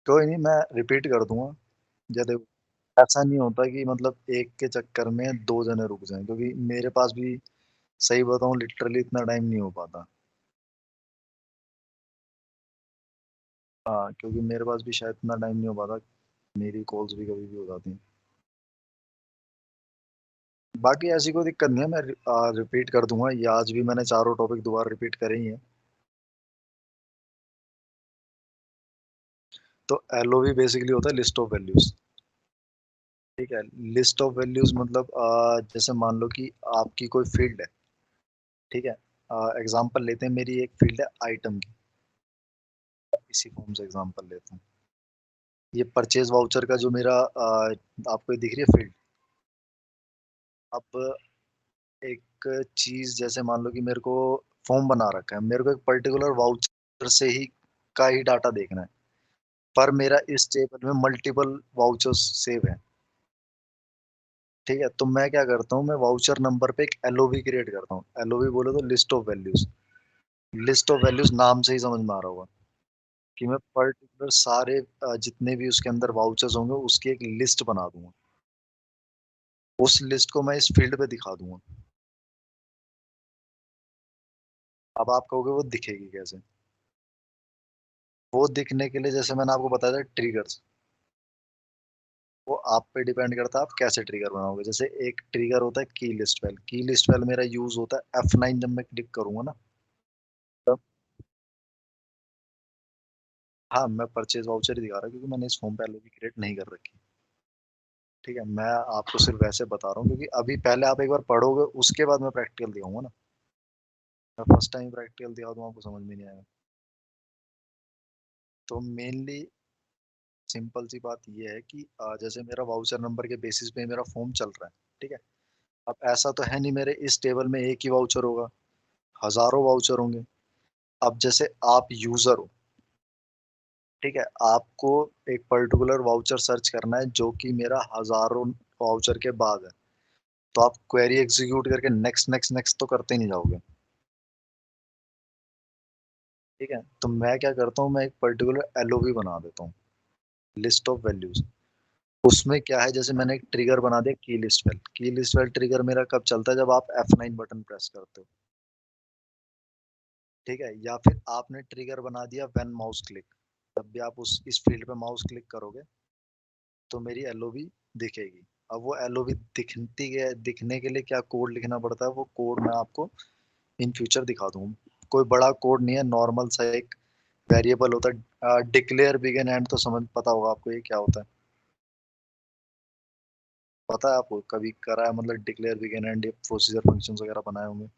कोई नहीं, मैं रिपीट कर दूंगा। जैसे ऐसा नहीं होता कि मतलब एक के चक्कर में दो जने रुक जाएं, क्योंकि मेरे पास भी, सही बताऊं, लिटरली इतना टाइम नहीं हो पाता। हाँ, क्योंकि मेरे पास भी शायद इतना टाइम नहीं हो पाता, मेरी कॉल्स भी कभी भी हो जाती हैं। बाकी ऐसी कोई दिक्कत नहीं है, मैं रिपीट कर दूंगा, ये आज भी मैंने चारों टॉपिक दोबारा रिपीट करे ही हैं। तो एलओवी बेसिकली होता है लिस्ट ऑफ वैल्यूज। ठीक है। लिस्ट ऑफ वैल्यूज मतलब जैसे मान लो कि आपकी कोई फील्ड है। ठीक है। एग्जांपल लेते हैं, मेरी एक फील्ड है आइटम की। इसी फॉर्म से एग्जांपल लेते हैं। ये परचेज वाउचर का जो मेरा आपको ये दिख रही है फील्ड। अब एक चीज, जैसे मान लो कि मेरे को फॉर्म बना रखा है, मेरे को एक पर्टिकुलर वाउचर से ही का ही डाटा देखना है, पर मेरा इस टेबल में मल्टीपल वाउचर्स सेव है। ठीक है, तो मैं क्या करता हूँ, मैं वाउचर नंबर पे एक एलओवी क्रिएट करता हूँ। एलओवी बोले तो list of values. List of values नाम से ही समझ में आ रहा होगा कि मैं पर्टिकुलर सारे जितने भी उसके अंदर वाउचर्स होंगे उसकी एक लिस्ट बना दूंगा। उस लिस्ट को मैं इस फील्ड पे दिखा दूंगा। अब आप कहोगे वो दिखेगी कैसे? वो दिखने के लिए, जैसे मैंने आपको बताया था, ट्रिगर्स। वो आप पे डिपेंड करता है आप कैसे ट्रिगर बनाओगे। जैसे एक ट्रिगर होता है की लिस्ट वेल। की लिस्ट वेल मेरा यूज होता है F9, जब मैं क्लिक करूंगा ना, तब। हाँ, मैं परचेज वाउचर ही दिखा रहा हूँ, क्योंकि मैंने इस फॉर्म पे एलओवी क्रिएट नहीं कर रखी। ठीक है, मैं आपको सिर्फ वैसे बता रहा हूँ, क्योंकि अभी पहले आप एक बार पढ़ोगे, उसके बाद मैं प्रैक्टिकल दिखाऊंगा ना। मैं फर्स्ट टाइम प्रैक्टिकल दिखा दूँ आपको समझ में नहीं आएगा। तो मेनली सिंपल सी बात ये है कि जैसे मेरा वाउचर नंबर के बेसिस पे मेरा फॉर्म चल रहा है। ठीक है। अब ऐसा तो है नहीं मेरे इस टेबल में एक ही वाउचर होगा, हजारों वाउचर होंगे। अब जैसे आप यूजर हो, ठीक है, आपको एक पर्टिकुलर वाउचर सर्च करना है जो कि मेरा हजारों वाउचर के बाद है। तो आप क्वेरी एग्जीक्यूट करके नेक्स्ट नेक्स्ट नेक्स्ट तो करते ही नहीं जाओगे। ठीक है, तो मैं क्या करता हूँ, मैं एक पर्टिकुलर एलओवी बना देता हूँ, लिस्ट ऑफ वैल्यूज। उसमें क्या है, जैसे मैंने एक ट्रिगर बना दिया की लिस्ट वेल। की लिस्ट वेल ट्रिगर मेरा कब चलता है, जब आप F9 बटन प्रेस करते हो। ठीक है, या फिर आपने ट्रिगर बना दिया व्हेन माउस क्लिक। जब भी आप उस इस फील्ड पे माउस क्लिक करोगे तो मेरी एलओवी दिखेगी। अब वो एलओवी दिखने के लिए क्या कोड लिखना पड़ता है, वो कोड मैं आपको इन फ्यूचर दिखा दूंगा। कोई बड़ा कोड नहीं है, नॉर्मल सा एक वेरिएबल होता है, डिक्लेयर बिगिन एंड, तो समझ पता होगा आपको ये क्या होता है। पता है आपको, कभी करा है मतलब declare begin and, procedure functions वगैरह बनाए होंगे।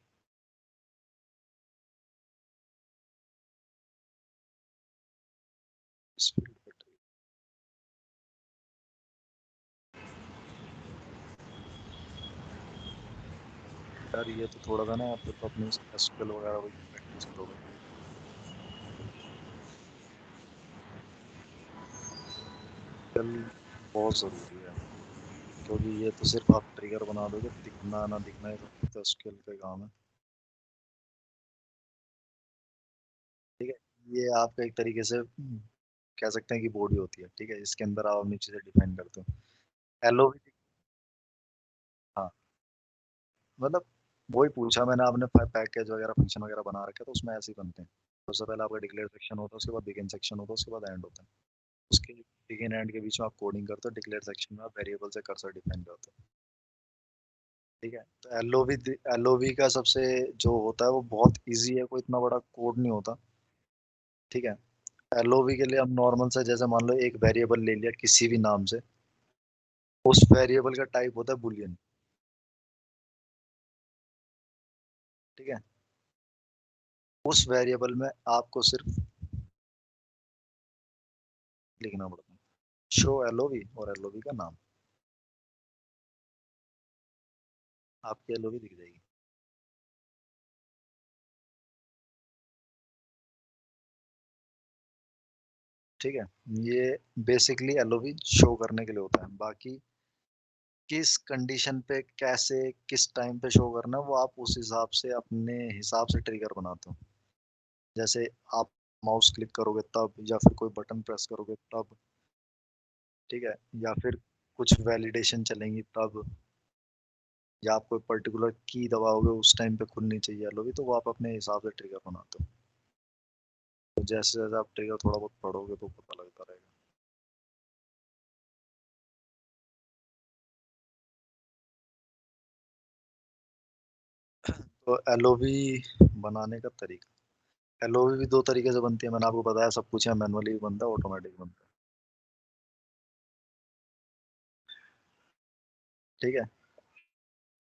इस फील्ड पे यार, ये तो थोड़ा सा ना, आप तो अपने एसक्यूएल वगैरह वही प्रैक्टिस करोगे। कल बहुत ज़रूरी है। क्योंकि ये तो सिर्फ आप ट्रिगर बना दोगे, दिखना ना दिखना ये सब तो स्किल का काम है। ठीक है, ये आपका एक तरीके से कह सकते हैं कि बॉडी होती है, ठीक है, इसके अंदर आप अपनी चीजें डिफाइन करते हो। एलओवी, हाँ, मतलब वही पूछा मैंने, आपने पैकेज वगैरह फंक्शन वगैरह बना रखे तो उसमें ऐसे ही बनते हैं। तो सबसे पहले आपका डिक्लेयर सेक्शन होता है, उसके बाद बिगिन सेक्शन होता है, उसके बाद एंड होता है। उसके बिगिन एंड के बीच में आप कोडिंग करते हो, डिक्लेयर सेक्शन में आप वेरिएबल से कर्सर डिफाइन करते हो। ठीक है, तो एलओवी का सबसे जो होता है वो बहुत इजी है, कोई इतना बड़ा कोड नहीं होता। ठीक है, एलओवी के लिए हम नॉर्मल से जैसे मान लो एक वेरिएबल ले लिया किसी भी नाम से, उस वेरिएबल का टाइप होता है बुलियन। ठीक है, उस वेरिएबल में आपको सिर्फ लिखना पड़ता है शो एलओवी और एलओवी का नाम, आपकी एलओवी दिख जाएगी। ठीक है, ये बेसिकली एलओवी शो करने के लिए होता है। बाकी किस कंडीशन पे कैसे किस टाइम पे शो करना है वो आप उस हिसाब से अपने हिसाब से ट्रिगर बनाते हो। जैसे आप माउस क्लिक करोगे तब, या फिर कोई बटन प्रेस करोगे तब, ठीक है, या फिर कुछ वैलिडेशन चलेंगी तब, या आप कोई पर्टिकुलर की दबाओगे उस टाइम पे खुलनी चाहिए एलओवी, तो वो आप अपने हिसाब से ट्रिगर बनाते हो। तो जैसे जैसे आप ट्रिगर थोड़ा बहुत पढ़ोगे तो पता लगता रहेगा। तो एलओवी बनाने का तरीका, एलओवी भी दो तरीके से बनती है, मैंने आपको बताया सब कुछ है, मैनुअली भी बनता है, ऑटोमेटिक बनता है। ठीक है,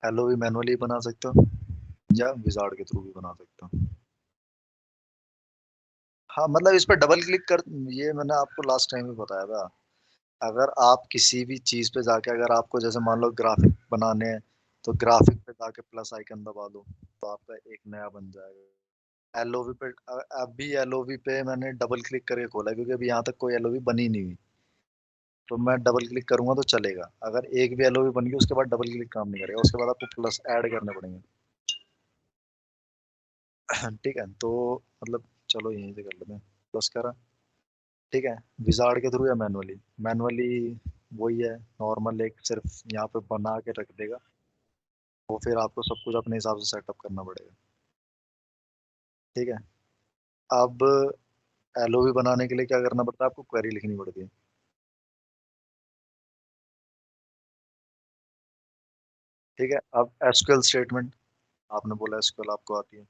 एलओवी मैनुअली बना सकते हो या विजार्ड के थ्रू भी बना सकते हो। हाँ, मतलब इस पर डबल क्लिक कर, ये मैंने आपको लास्ट टाइम भी बताया था। अगर आप किसी भी चीज पे जाके, अगर आपको जैसे मान लो ग्राफिक बनाने हैं, तो ग्राफिक पे जाके प्लस आइकन दबा दो तो आपका एक नया बन जाएगा। एलओवी पे अभी एलओवी पे मैंने डबल क्लिक करके खोला है, क्योंकि अभी यहाँ तक कोई एलओवी बनी नहीं हुई। तो मैं डबल क्लिक करूंगा तो चलेगा, अगर एक भी एलओवी बन गई उसके बाद डबल क्लिक काम नहीं करेगा, उसके बाद आपको प्लस ऐड करने पड़ेंगे। ठीक है, तो मतलब चलो यहीं से कर लेते हैं, प्लस करा। ठीक है, विजार्ड के थ्रू या मैनुअली, मैनुअली वही है, नॉर्मल एक सिर्फ यहाँ पे बना के रख देगा, वो फिर आपको सब कुछ अपने हिसाब से सेटअप करना पड़ेगा। ठीक है, अब एलओवी बनाने के लिए क्या करना पड़ता है, आपको क्वेरी लिखनी पड़ती है। ठीक है, अब एसक्यूएल स्टेटमेंट, आपने बोला एसक्यूएल आपको आती है।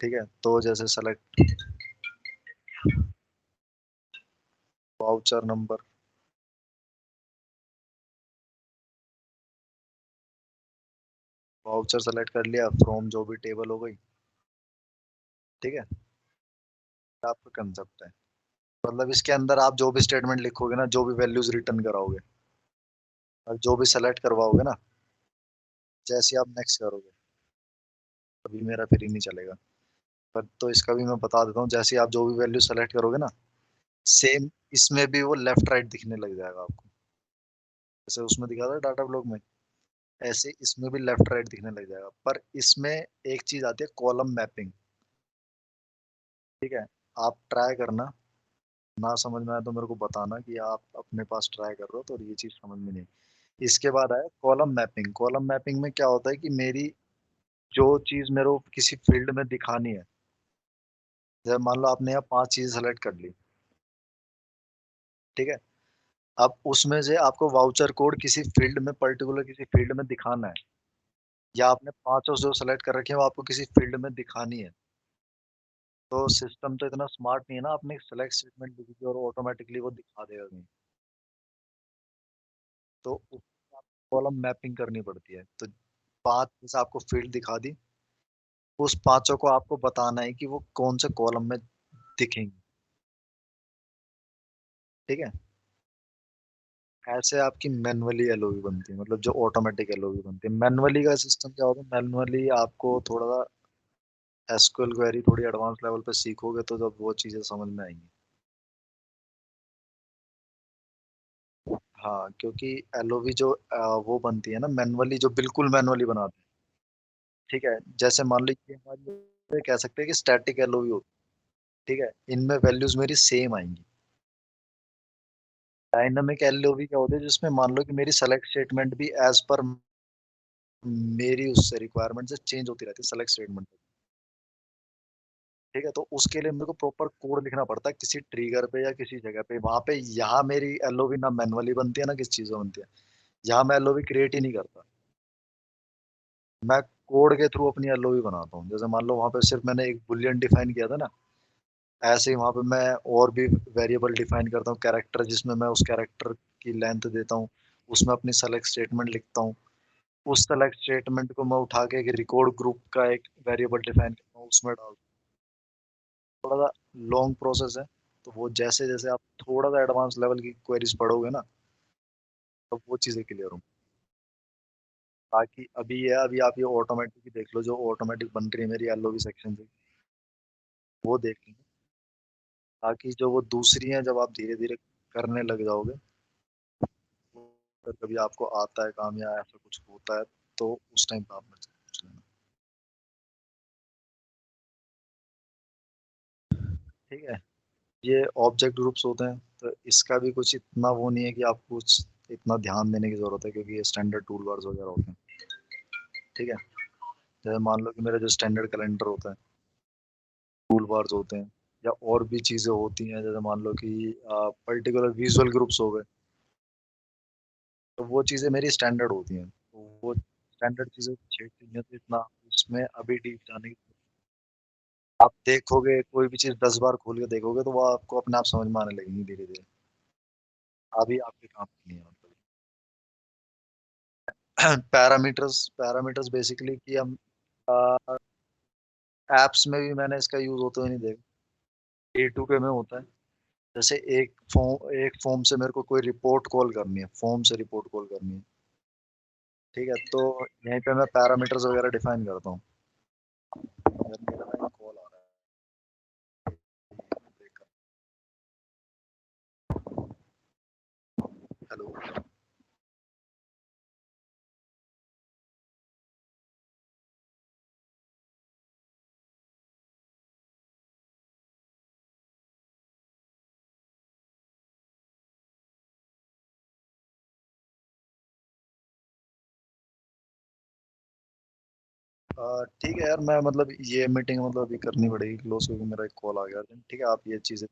ठीक है, तो जैसे select voucher number, voucher select कर लिया फ्रॉम जो भी टेबल हो गई। ठीक है, आपका कंसेप्ट है, मतलब इसके अंदर आप जो भी स्टेटमेंट लिखोगे ना, जो भी वैल्यूज रिटर्न कराओगे और जो भी सेलेक्ट करवाओगे ना, जैसे आप नेक्स्ट करोगे, अभी मेरा फिर ही नहीं चलेगा, पर तो इसका भी मैं बता देता हूँ, जैसे आप जो भी वैल्यू सेलेक्ट करोगे ना, सेम इसमें भी वो लेफ्ट राइट दिखने लग जाएगा आपको, जैसे उसमें दिखा था डाटा ब्लॉक में, ऐसे इसमें भी लेफ्ट राइट दिखने लग जाएगा। पर इसमें एक चीज आती है, कॉलम मैपिंग। ठीक है, आप ट्राई करना, ना समझ में आया तो मेरे को बताना कि आप अपने पास ट्राई कर रहे हो तो ये चीज समझ में नहीं। इसके बाद आया कॉलम मैपिंग। कॉलम मैपिंग में क्या होता है कि मेरी जो चीज मेरे को किसी फील्ड में दिखानी है, जैसे मान लो आपने यहाँ 5 चीज सेलेक्ट कर ली। ठीक है, अब उसमें से आपको वाउचर कोड किसी फील्ड में, पर्टिकुलर किसी फील्ड में दिखाना है, या आपने पांचों जो सेलेक्ट कर रखे हैं वो आपको किसी फील्ड में दिखानी है, तो सिस्टम तो इतना स्मार्ट नहीं है ना, आपने सेलेक्ट स्टेटमेंट लिखी थी और ऑटोमेटिकली वो दिखा देगा कहीं। तो कॉलम मैपिंग करनी पड़ती है। तो 5 जैसे आपको फील्ड दिखा दी, उस पांचों को आपको बताना है कि वो कौन से कॉलम में दिखेंगे। ठीक है, ऐसे आपकी मैनुअली एलओवी बनती है, मतलब जो ऑटोमेटिक एलओवी बनती है। मैनुअली का सिस्टम क्या होता है, मैनुअली आपको थोड़ा एसक्यूएल क्वेरी थोड़ी एडवांस लेवल पे सीखोगे तो जब वो चीजें समझ में आएंगी। हाँ, क्योंकि एलओवी जो वो बनती है ना मैनुअली, जो बिल्कुल मैनुअली बनाते हैं, ठीक है? जैसे मान लीजिए हमारी ये कह सकते हैं कि स्टैटिक एलओवी होती है, ठीक है? इनमें वैल्यूज़ मेरी सेम आएँगी। डायनामिक एलओवी क्या होती है, जिसमें मान लो कि मेरी सेलेक्ट स्टेटमेंट भी एज़ पर मेरी उससे रिक्वायरमेंट से चेंज होती रहती है सेलेक्ट स्टेटमेंट। ठीक है? तो उसके लिए मेरे को प्रॉपर कोड लिखना पड़ता है किसी ट्रिगर पे या किसी जगह पे। वहाँ पे यहाँ मेरी एलओवी ना मैनुअली बनती है, ना किसी चीज़ में बनती है। यहाँ मैं एलओवी क्रिएट ही नहीं करता। मैं कोड के थ्रू अपनी एलओवी बनाता हूँ। जैसे मान लो वहाँ पे सिर्फ़ मैंने एक बूलियन डिफाइन किया था ना, ऐसे ही वहाँ पे मैं और भी वेरिएबल डिफाइन करता हूँ, कैरेक्टर जिसमें मैं उस कैरेक्टर की लेंथ देता हूँ, उसमें अपनी सेलेक्ट स्टेटमेंट लिखता हूँ। उस सेलेक्ट स्टेटमेंट को मैं उठा के एक रिकॉर्ड ग्रुप का एक वेरिएबल डिफाइन करता हूँ, उसमें डाल थोड़ा-सा लॉन्ग प्रोसेस है, तो वो जैसे-जैसे आप थोड़ा-सा एडवांस लेवल की क्वेरीज़ पढ़ोगे ना, तब वो चीज़ें क्लियर होंगी। बाकी अभी ये है, अभी आप ये ऑटोमैटिक ही देख लो, जो ऑटोमैटिक बन रही है मेरी एलओवी सेक्शन से, वो देख लेंगे। बाकी जो वो दूसरी हैं, जब आप धीरे-धीरे करने लग जाओगे, अगर कभी आपको आता है काम या ऐसा कुछ होता है, तो उस टाइम पे आप मुझसे पूछ लेना। ठीक है? ये ऑब्जेक्ट ग्रुप्स होते हैं, तो इसका भी कुछ इतना वो नहीं है कि आपको कुछ इतना ध्यान देने की ज़रूरत है, क्योंकि ये स्टैंडर्ड टूलबार्स वगैरह होते हैं। ठीक है? जैसे मान लो कि मेरा जो स्टैंडर्ड कैलेंडर होता है, टूलबार्स होते हैं या और भी चीज़ें होती हैं, जैसे मान लो कि पर्टिकुलर विज़ुअल ग्रुप्स हो गए, तो वो चीज़ें मेरी स्टैंडर्ड होती हैं। तो वो स्टैंडर्ड चीज़ें छेड़ती हैं, तो इतना उसमें अभी डीप जाने की, आप देखोगे कोई भी चीज़ 10 बार खोल के देखोगे, तो वो आपको अपने आप समझ में आने लगेंगी धीरे-धीरे। अभी आपके काम की नहीं है मतलब। पैरामीटर्स पैरामीटर्स बेसिकली कि हम अ, ऐप्स में भी मैंने इसका यूज़ होते हुए नहीं देखा। A2K में होता है। जैसे एक फॉर्म से मेरे को कोई रिपोर्ट कॉल करनी है, फॉर्म से रिपोर्ट कॉल करनी है, ठीक है? तो यहीं पे मैं पैरामीटर्स वगैरह डिफाइन करता हूँ। यार मेरा ना एक कॉल आ रहा है, ब्रेक कर। हेलो। ठीक है यार, मैं मतलब ये मीटिंग मतलब अभी करनी पड़ेगी क्लोज़, क्योंकि मेरा एक कॉल आ गया अर्जेंट। ठीक है, आप ये चीज़ें